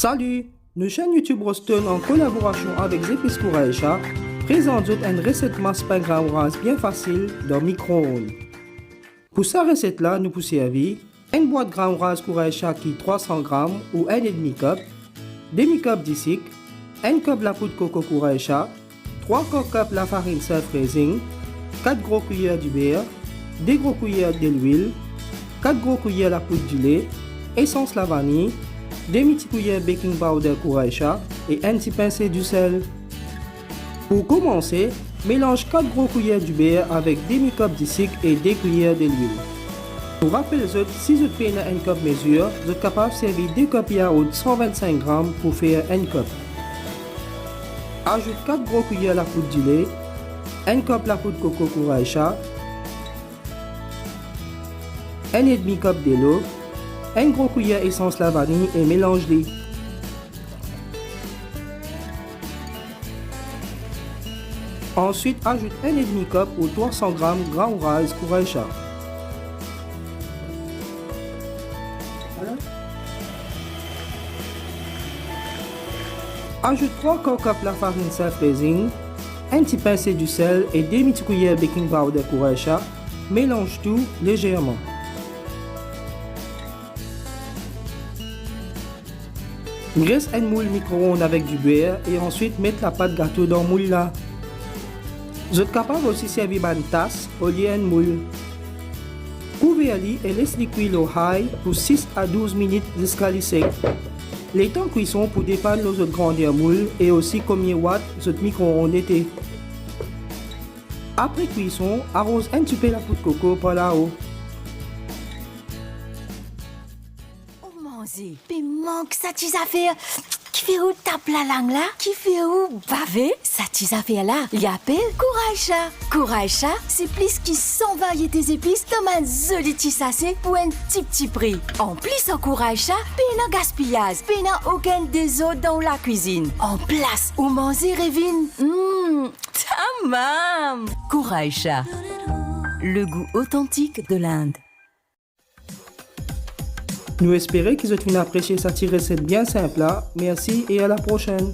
Salut! Notre chaîne YouTube Roston, en collaboration avec Zepis Kouraïcha, présente une recette masse pain grain orange bien facile dans micro-ondes. Pour cette recette-là, nous pouvons servir une boîte grain orange Kouraïcha qui 300 g ou 1,5 cup, demi-cup de sucre, 1 cup la poudre coco Kouraïcha, 3 cups la farine self-raising, 4 gros cuillères du beurre, 2 gros cuillères de l'huile, 4 gros cuillères la poudre du lait, essence la vanille, 2 petites cuillères baking powder Kouraïcha et un petit pincé du sel. Pour commencer, mélange 4 gros cuillères du beurre avec demi-cup de sucre et 2 cuillères de l'huile. Pour rappeler, si vous prenez une cup mesure, vous êtes capable de servir 2 cups yaourt 125 g pour faire 1 cup. Ajoute 4 gros cuillères la poudre du lait, 1 cup la poudre coco Kouraïcha, 1,5 cup de l'eau, 1 gros cuillère essence la vanille et mélange-les. Ensuite, ajoute 1,5 cup ou 300 g grain orange Kouraïcha. Ajoute 3 cups la farine self-raising, un petit pincé du sel et 2 petites cuillères baking powder Kouraïcha. Mélange tout légèrement. Graisse un moule micro-ondes avec du beurre et ensuite mettre la pâte gâteau dans le moule là. Vous êtes capable aussi servir une tasse au lieu d'un moule. Couvrez-le et laissez-le cuire au high pour 6 à 12 minutes jusqu'à le sec. Les temps de cuisson pour dépendre de votre grandeur moule et aussi combien de watts votre micro-ondes était. Après cuisson, arrose un petit peu la poudre coco par là-haut. Puis manque ça tes affaires qui fait où tape la langue là, qui fait où baver ça tes affaires là, il appelle Kouraïcha. Kouraïcha, c'est plus qui 100 variétés épices dans un joli petit sachet pour un petit prix. En plus en Kouraïcha, pas de gaspillage, pas aucun des autres dans la cuisine. En place où manger revine. Tamam. Kouraïcha, le goût authentique de l'Inde. Nous espérons que vous avez apprécié cette recette bien simple là. Merci et à la prochaine.